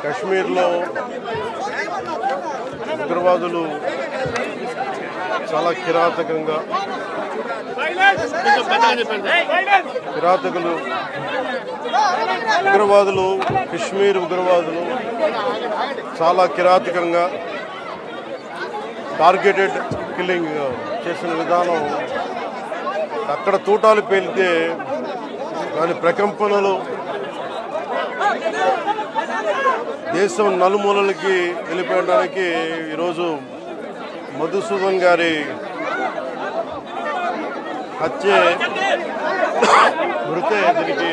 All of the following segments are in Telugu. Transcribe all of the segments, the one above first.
కశ్మీర్లో ఉగ్రవాదులు చాలా కిరాతకులు కశ్మీర్ ఉగ్రవాదులు చాలా కిరాతకంగా టార్గెటెడ్ కిల్లింగ్ చేసిన విధానం అక్కడ తూటాలు పేలితే దాని ప్రకంపనలు దేశం నలుమూలలకి వెళ్ళిపోయడానికి ఈరోజు మధుసూదన్ గారి హత్య మృతే దీనికి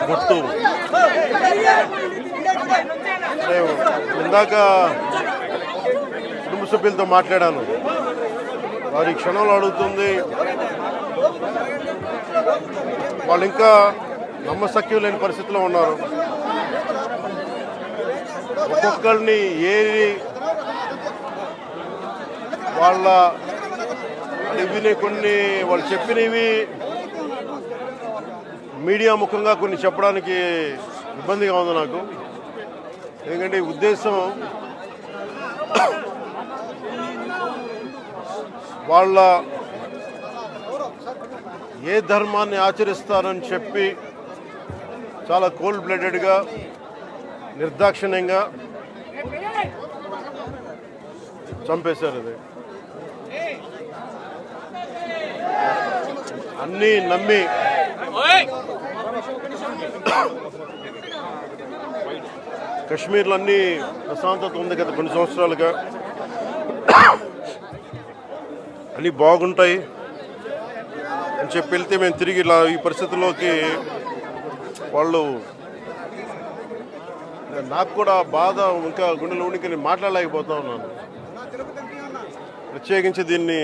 గుర్తు. ఇందాక కుటుంబ సభ్యులతో మాట్లాడాను. వారి క్షణంలో అడుగుతుంది, వాళ్ళు ఇంకా నమ్మశక్యం లేని పరిస్థితిలో ఉన్నారు. ఒక్కొక్కరిని ఏరి వాళ్ళ ఇవి కొన్ని వాళ్ళు చెప్పినవి మీడియా ముఖంగా కొన్ని చెప్పడానికి ఇబ్బందిగా ఉంది నాకు. ఎందుకంటే ఈ ఉద్దేశం వాళ్ళ ఏ ధర్మాన్ని ఆచరిస్తారని చెప్పి చాలా కోల్డ్ బ్లడెడ్గా నిర్దాక్షిణ్యంగా చంపేశారు. అది అన్నీ నమ్మి కశ్మీర్లో అన్నీ ప్రశాంతత ఉంది గత కొన్ని సంవత్సరాలుగా, అన్నీ బాగుంటాయి అని చెప్పి వెళ్తే మేము తిరిగి ఇలా ఈ పరిస్థితుల్లోకి వాళ్ళు, నాకు కూడా బాధ ఇంకా గుండెలో ఉండి నేను మాట్లాడలేకపోతా ఉన్నాను. ప్రత్యేకించి దీన్ని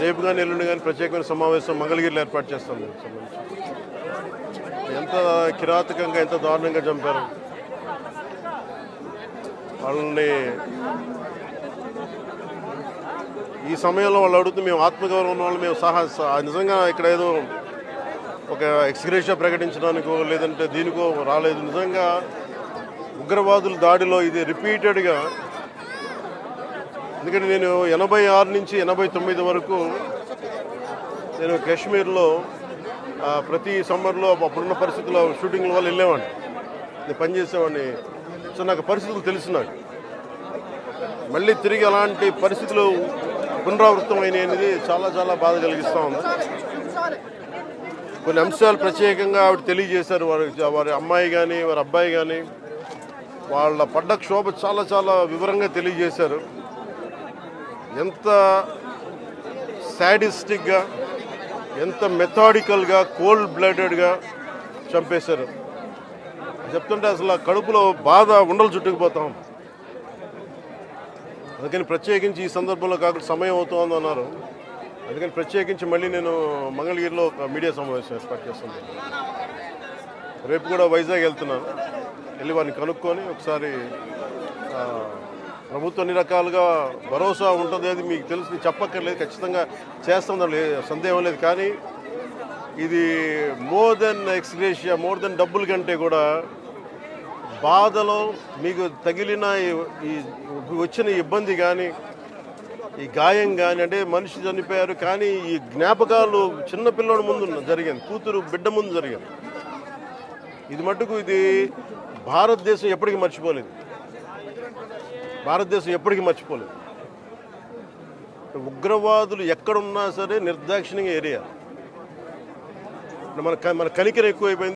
రేపు కానీ ఎల్లుండి కానీ ప్రత్యేకమైన సమావేశం మంగళగిరిలో ఏర్పాటు చేస్తాం. ఎంత కిరాతకంగా ఎంత దారుణంగా చంపారు వాళ్ళని. ఈ సమయంలో వాళ్ళు అడుగుతూ మేము ఆత్మగౌరవం ఉన్న వాళ్ళు మేము నిజంగా ఇక్కడ ఏదో ఒక ఎక్స్గ్రేషియా ప్రకటించడానికో లేదంటే దీనికో రాలేదు. నిజంగా ఉగ్రవాదుల దాడిలో ఇది రిపీటెడ్గా, ఎందుకంటే నేను 86 నుంచి 89 వరకు నేను కాశ్మీర్లో ప్రతి సమ్మర్లో అప్పుడున్న పరిస్థితుల్లో షూటింగ్ల వల్ల వెళ్ళేవాడిని, నేను పనిచేసేవాడిని. సో నాకు పరిస్థితులు తెలుసు. నాకు మళ్ళీ తిరిగి అలాంటి పరిస్థితులు పునరావృతం అయినాయి అనేది చాలా చాలా బాధ కలిగిస్తూ ఉంది. కొన్ని అంశాలు ప్రత్యేకంగా ఆవిడ తెలియజేశారు. వారి అమ్మాయి కానీ వారి అబ్బాయి కానీ వాళ్ళ పడ్డ క్షోభ చాలా చాలా వివరంగా తెలియజేశారు. ఎంత సాడిస్టిక్గా, ఎంత మెథాడికల్గా, కోల్డ్ బ్లడెడ్గా చంపేశారు చెప్తుంటే అసలు కడుపులో బాధ ఉండలు చుట్టుకుపోతాం. అందుకని ప్రత్యేకించి ఈ సందర్భంలో కాకుండా సమయం అవుతుందని అన్నారు. అందుకని ప్రత్యేకించి మళ్ళీ నేను మంగళగిరిలో ఒక మీడియా సమావేశం ఏర్పాటు చేస్తున్నాను. రేపు కూడా వైజాగ్ వెళ్తున్నాను. వెళ్ళి వారిని కనుక్కొని ఒకసారి ప్రభుత్వం అన్ని రకాలుగా భరోసా ఉంటుంది, అది మీకు తెలిసి చెప్పక్కర్లేదు, ఖచ్చితంగా చేస్తాం, సందేహం లేదు. కానీ ఇది more than ex gratia, more than డబ్బుల కంటే కూడా బాధలో మీకు తగిలిన ఈ వచ్చిన ఇబ్బంది కానీ, ఈ గాయం కానీ, అంటే మనిషి చనిపోయారు కానీ ఈ జ్ఞాపకాలు చిన్నపిల్లడి ముందు జరిగింది, కూతురు బిడ్డ ముందు జరిగింది. ఇది మట్టుకు ఇది భారతదేశం ఎప్పటికీ మర్చిపోలేదు. ఉగ్రవాదులు ఎక్కడున్నా సరే నిర్దాక్షిణ్యంగా ఏరియా. మన కనికరం ఎక్కువైపోయింది.